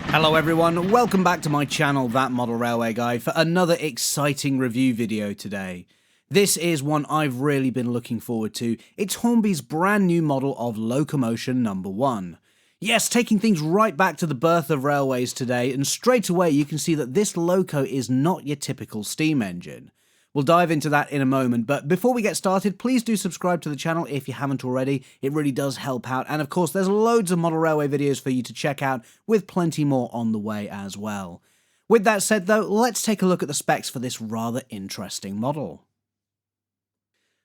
Hello everyone, welcome back to my channel, That Model Railway Guy, for another exciting review video today. This is one I've really been looking forward to. It's Hornby's brand new model of Locomotion No.1. Yes, taking things right back to the birth of railways today, and straight away you can see that this loco is not your typical steam engine. We'll dive into that in a moment, but before we get started, please do subscribe to the channel if you haven't already. It really does help out, and of course there's loads of model railway videos for you to check out, with plenty more on the way as well. With that said though, let's take a look at the specs for this rather interesting model.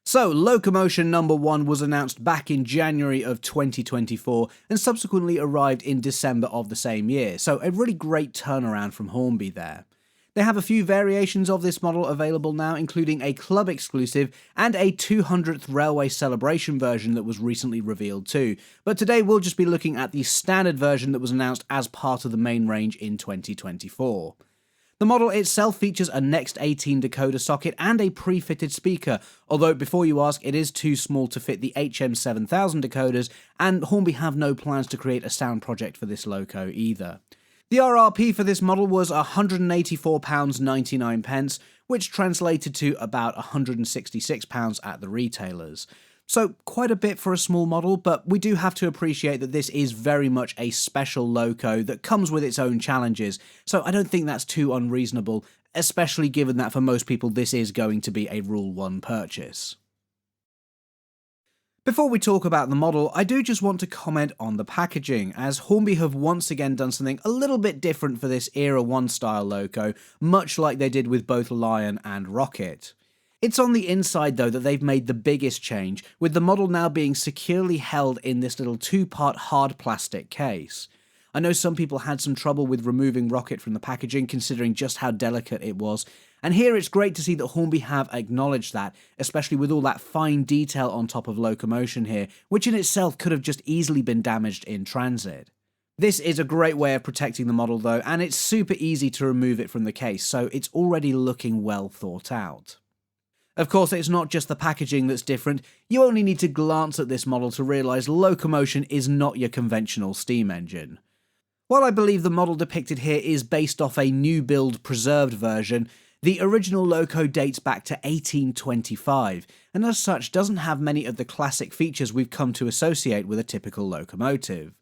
So, Locomotion No.1 was announced back in January of 2024 and subsequently arrived in December of the same year, so a really great turnaround from Hornby there. They have a few variations of this model available now, including a club exclusive and a 200th Railway Celebration version that was recently revealed too, but today we'll just be looking at the standard version that was announced as part of the main range in 2024. The model itself features a Next 18 decoder socket and a pre-fitted speaker, although before you ask, it is too small to fit the HM7000 decoders, and Hornby have no plans to create a sound project for this loco either. The RRP for this model was £184.99, which translated to about £166 at the retailers. So quite a bit for a small model, but we do have to appreciate that this is very much a special loco that comes with its own challenges, so I don't think that's too unreasonable, especially given that for most people this is going to be a Rule 1 purchase. Before we talk about the model, I do just want to comment on the packaging, as Hornby have once again done something a little bit different for this Era 1 style loco, much like they did with both Lion and Rocket. It's on the inside though that they've made the biggest change, with the model now being securely held in this little two-part hard plastic case. I know some people had some trouble with removing Rocket from the packaging considering just how delicate it was, and here it's great to see that Hornby have acknowledged that, especially with all that fine detail on top of Locomotion here, which in itself could have just easily been damaged in transit. This is a great way of protecting the model though, and it's super easy to remove it from the case, so it's already looking well thought out. Of course, it's not just the packaging that's different. You only need to glance at this model to realise Locomotion is not your conventional steam engine. While I believe the model depicted here is based off a new build preserved version, the original loco dates back to 1825, and as such doesn't have many of the classic features we've come to associate with a typical locomotive.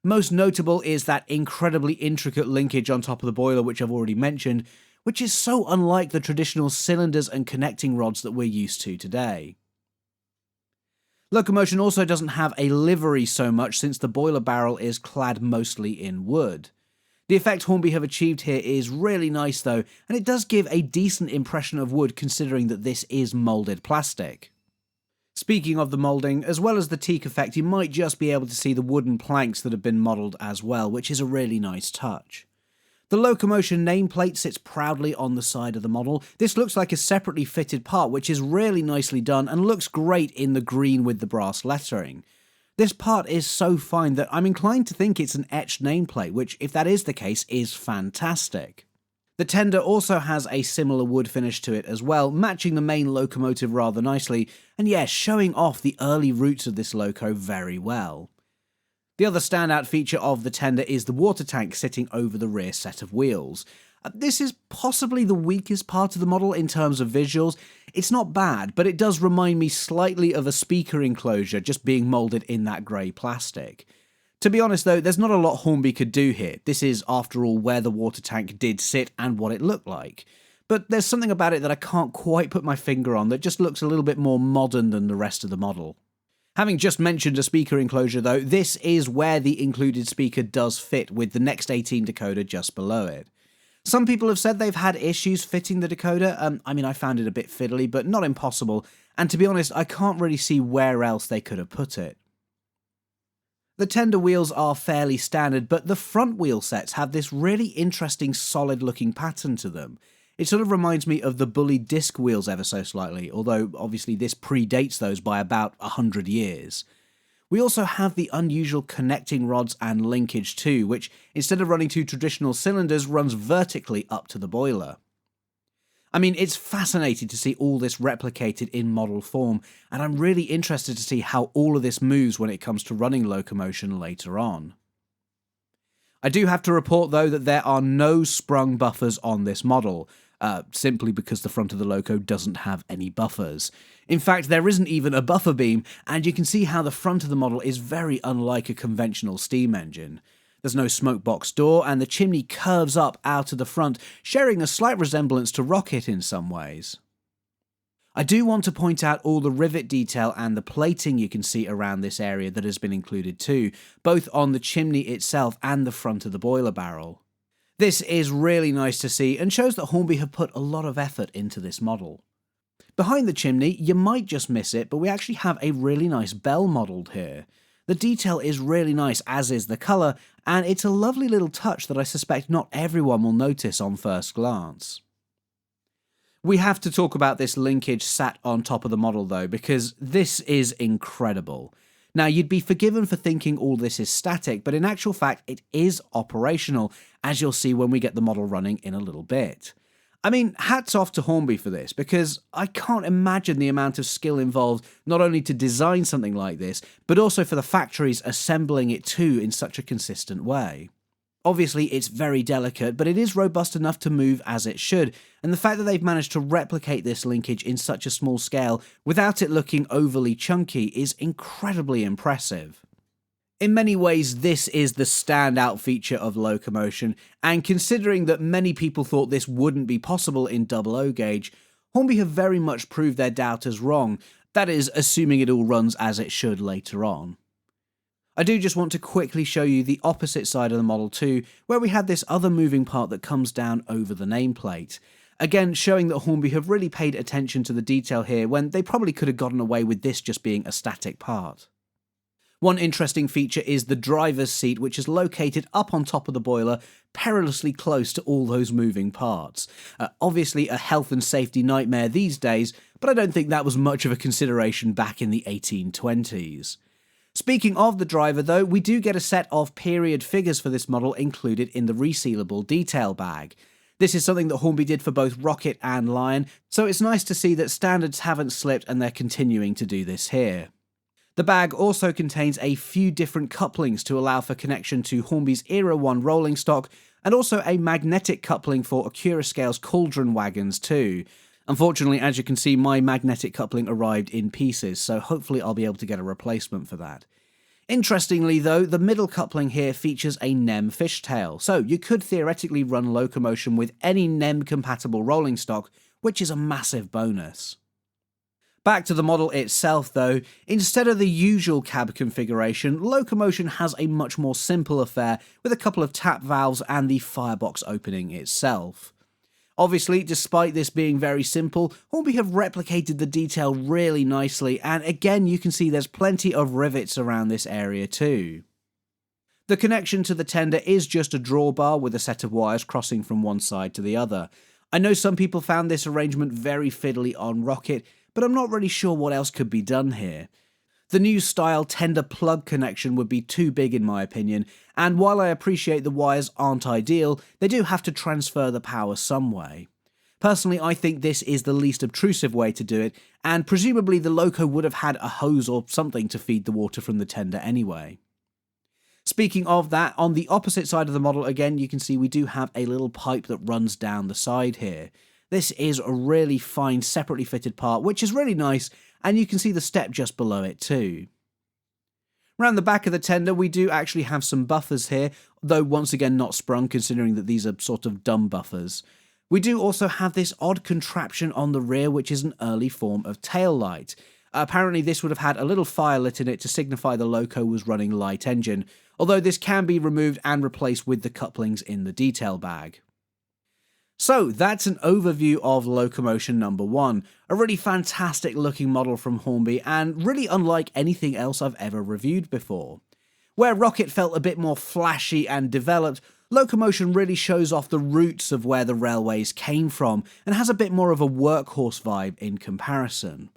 Most notable is that incredibly intricate linkage on top of the boiler, which I've already mentioned, which is so unlike the traditional cylinders and connecting rods that we're used to today. Locomotion also doesn't have a livery so much, since the boiler barrel is clad mostly in wood. The effect Hornby have achieved here is really nice though, and it does give a decent impression of wood considering that this is moulded plastic. Speaking of the moulding, as well as the teak effect, you might just be able to see the wooden planks that have been modelled as well, which is a really nice touch. The Locomotion nameplate sits proudly on the side of the model. This looks like a separately fitted part, which is really nicely done and looks great in the green with the brass lettering. This part is so fine that I'm inclined to think it's an etched nameplate, which, if that is the case, is fantastic. The tender also has a similar wood finish to it as well, matching the main locomotive rather nicely, and yes, showing off the early roots of this loco very well. The other standout feature of the tender is the water tank sitting over the rear set of wheels. This is possibly the weakest part of the model in terms of visuals. It's not bad, but it does remind me slightly of a speaker enclosure just being moulded in that grey plastic. To be honest though, there's not a lot Hornby could do here. This is, after all, where the water tank did sit and what it looked like. But there's something about it that I can't quite put my finger on that just looks a little bit more modern than the rest of the model. Having just mentioned a speaker enclosure though, this is where the included speaker does fit, with the Next 18 decoder just below it. Some people have said they've had issues fitting the decoder. I found it a bit fiddly, but not impossible, and to be honest, I can't really see where else they could have put it. The tender wheels are fairly standard, but the front wheel sets have this really interesting solid looking pattern to them. It sort of reminds me of the Bully disc wheels ever so slightly, although obviously this predates those by about 100 years. We also have the unusual connecting rods and linkage too, which instead of running two traditional cylinders runs vertically up to the boiler. It's fascinating to see all this replicated in model form, and I'm really interested to see how all of this moves when it comes to running Locomotion later on. I do have to report though that there are no sprung buffers on this model, simply because the front of the Loco doesn't have any buffers. In fact, there isn't even a buffer beam, and you can see how the front of the model is very unlike a conventional steam engine. There's no smoke box door, and the chimney curves up out of the front, sharing a slight resemblance to Rocket in some ways. I do want to point out all the rivet detail and the plating you can see around this area that has been included too, both on the chimney itself and the front of the boiler barrel. This is really nice to see and shows that Hornby have put a lot of effort into this model. Behind the chimney, you might just miss it, but we actually have a really nice bell modelled here. The detail is really nice, as is the colour, and it's a lovely little touch that I suspect not everyone will notice on first glance. We have to talk about this linkage sat on top of the model though, because this is incredible. Now, you'd be forgiven for thinking all this is static, but in actual fact it is operational, as you'll see when we get the model running in a little bit. I mean, hats off to Hornby for this, because I can't imagine the amount of skill involved not only to design something like this, but also for the factories assembling it too in such a consistent way. Obviously, it's very delicate, but it is robust enough to move as it should, and the fact that they've managed to replicate this linkage in such a small scale without it looking overly chunky is incredibly impressive. In many ways, this is the standout feature of Locomotion, and considering that many people thought this wouldn't be possible in 00 gauge, Hornby have very much proved their doubters wrong, that is, assuming it all runs as it should later on. I do just want to quickly show you the opposite side of the model too, where we had this other moving part that comes down over the nameplate. Again, showing that Hornby have really paid attention to the detail here when they probably could have gotten away with this just being a static part. One interesting feature is the driver's seat, which is located up on top of the boiler, perilously close to all those moving parts. Obviously a health and safety nightmare these days, but I don't think that was much of a consideration back in the 1820s. Speaking of the driver though, we do get a set of period figures for this model included in the resealable detail bag. This is something that Hornby did for both Rocket and Lion, so it's nice to see that standards haven't slipped and they're continuing to do this here. The bag also contains a few different couplings to allow for connection to Hornby's Era 1 rolling stock, and also a magnetic coupling for Accurascale's Cauldron wagons too. Unfortunately, as you can see, my magnetic coupling arrived in pieces, so hopefully I'll be able to get a replacement for that. Interestingly though, the middle coupling here features a NEM fishtail, so you could theoretically run Locomotion with any NEM compatible rolling stock, which is a massive bonus. Back to the model itself though, instead of the usual cab configuration, Locomotion has a much more simple affair with a couple of tap valves and the firebox opening itself. Obviously, despite this being very simple, Hornby have replicated the detail really nicely, and again you can see there's plenty of rivets around this area too. The connection to the tender is just a drawbar with a set of wires crossing from one side to the other. I know some people found this arrangement very fiddly on Rocket, but I'm not really sure what else could be done here. The new style tender plug connection would be too big in my opinion, and while I appreciate the wires aren't ideal, they do have to transfer the power some way. Personally, I think this is the least obtrusive way to do it, and presumably the Loco would have had a hose or something to feed the water from the tender anyway. Speaking of that, on the opposite side of the model again you can see we do have a little pipe that runs down the side here. This is a really fine separately fitted part, which is really nice, and you can see the step just below it too. Around the back of the tender we do actually have some buffers here, though once again not sprung considering that these are sort of dumb buffers. We do also have this odd contraption on the rear which is an early form of tail light. Apparently this would have had a little fire lit in it to signify the Loco was running light engine, although this can be removed and replaced with the couplings in the detail bag. So that's an overview of Locomotion No.1, a really fantastic looking model from Hornby and really unlike anything else I've ever reviewed before. Where Rocket felt a bit more flashy and developed, Locomotion really shows off the roots of where the railways came from and has a bit more of a workhorse vibe in comparison.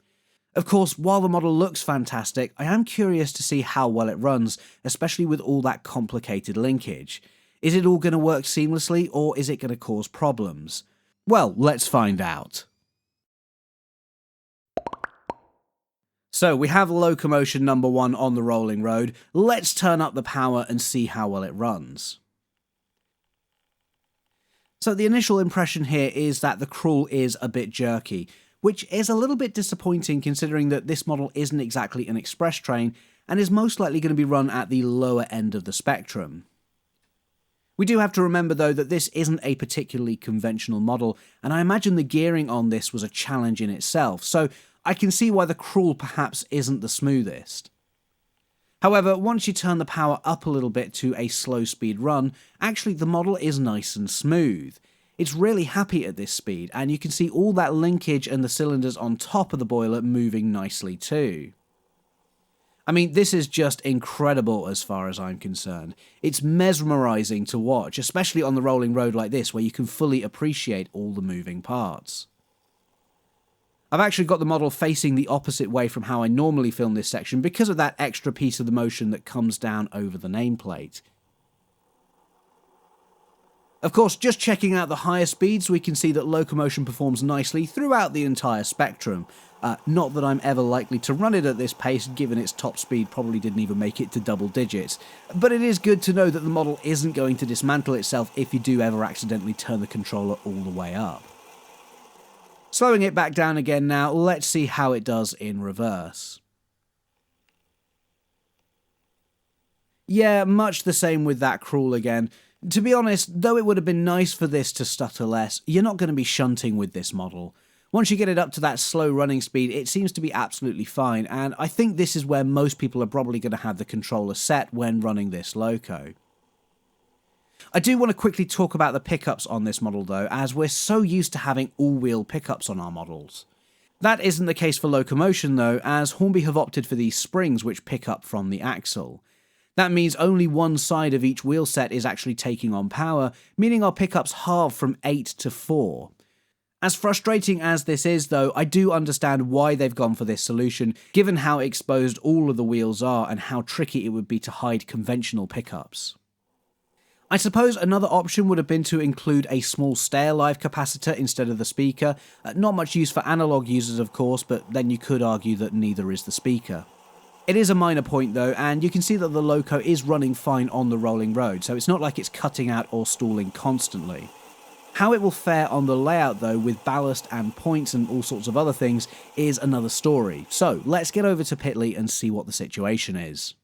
Of course, while the model looks fantastic, I am curious to see how well it runs, especially with all that complicated linkage. Is it all going to work seamlessly, or is it going to cause problems? Well, let's find out. So we have Locomotion No.1 on the rolling road. Let's turn up the power and see how well it runs. So the initial impression here is that the crawl is a bit jerky, which is a little bit disappointing considering that this model isn't exactly an express train and is most likely going to be run at the lower end of the spectrum. We do have to remember though that this isn't a particularly conventional model, and I imagine the gearing on this was a challenge in itself, so I can see why the crawl perhaps isn't the smoothest. However, once you turn the power up a little bit to a slow speed run, actually the model is nice and smooth. It's really happy at this speed, and you can see all that linkage and the cylinders on top of the boiler moving nicely too. I mean, this is just incredible as far as I'm concerned. It's mesmerizing to watch, especially on the rolling road like this, where you can fully appreciate all the moving parts. I've actually got the model facing the opposite way from how I normally film this section because of that extra piece of the motion that comes down over the nameplate. Of course, just checking out the higher speeds, we can see that Locomotion performs nicely throughout the entire spectrum. Not that I'm ever likely to run it at this pace, given its top speed probably didn't even make it to double digits. But it is good to know that the model isn't going to dismantle itself if you do ever accidentally turn the controller all the way up. Slowing it back down again now, let's see how it does in reverse. Yeah, much the same with that crawl again. To be honest, though it would have been nice for this to stutter less, you're not going to be shunting with this model. Once you get it up to that slow running speed, it seems to be absolutely fine, and I think this is where most people are probably going to have the controller set when running this loco. I do want to quickly talk about the pickups on this model though, as we're so used to having all-wheel pickups on our models. That isn't the case for Locomotion though, as Hornby have opted for these springs which pick up from the axle. That means only one side of each wheel set is actually taking on power, meaning our pickups halve from 8 to 4. As frustrating as this is though, I do understand why they've gone for this solution, given how exposed all of the wheels are and how tricky it would be to hide conventional pickups. I suppose another option would have been to include a small stay-alive capacitor instead of the speaker. Not much use for analog users of course, but then you could argue that neither is the speaker. It is a minor point though, and you can see that the Loco is running fine on the rolling road, so it's not like it's cutting out or stalling constantly. How it will fare on the layout though, with ballast and points and all sorts of other things, is another story. So let's get over to Pitley and see what the situation is.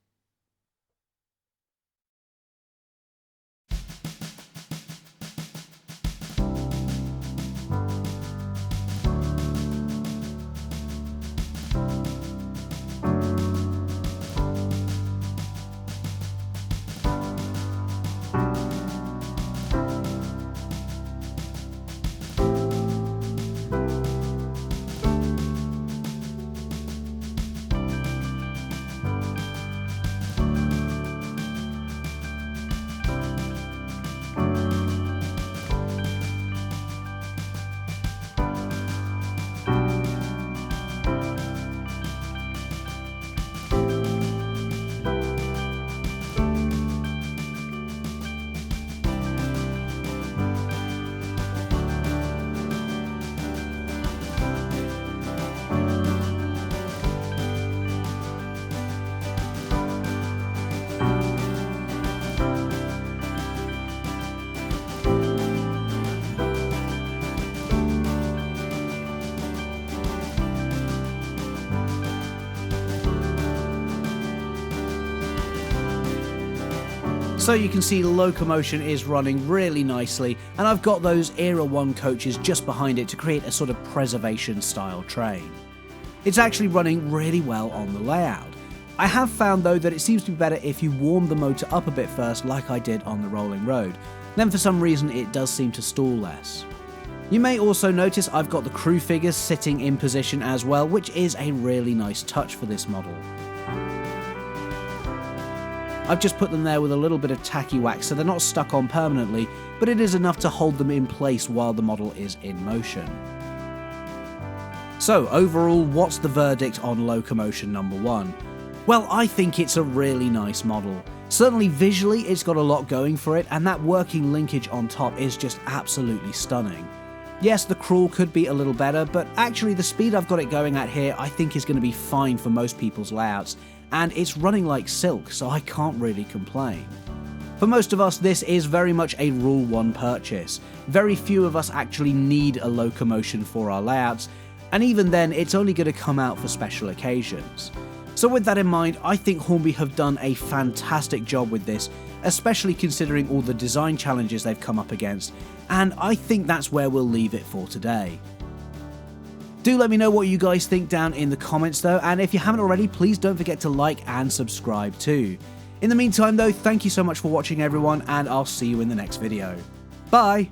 So you can see Locomotion is running really nicely, and I've got those Era 1 coaches just behind it to create a sort of preservation style train. It's actually running really well on the layout. I have found though that it seems to be better if you warm the motor up a bit first like I did on the rolling road, then for some reason it does seem to stall less. You may also notice I've got the crew figures sitting in position as well, which is a really nice touch for this model. I've just put them there with a little bit of tacky wax so they're not stuck on permanently, but it is enough to hold them in place while the model is in motion. So overall, what's the verdict on Locomotion No. 1? Well, I think it's a really nice model. Certainly visually it's got a lot going for it, and that working linkage on top is just absolutely stunning. Yes, the crawl could be a little better, but actually the speed I've got it going at here I think is going to be fine for most people's layouts, and it's running like silk, so I can't really complain. For most of us, this is very much a Rule 1 purchase. Very few of us actually need a locomotion for our layouts, and even then it's only going to come out for special occasions. So with that in mind, I think Hornby have done a fantastic job with this, especially considering all the design challenges they've come up against, and I think that's where we'll leave it for today. Do let me know what you guys think down in the comments though, and if you haven't already, please don't forget to like and subscribe too. In the meantime though, thank you so much for watching everyone, and I'll see you in the next video. Bye!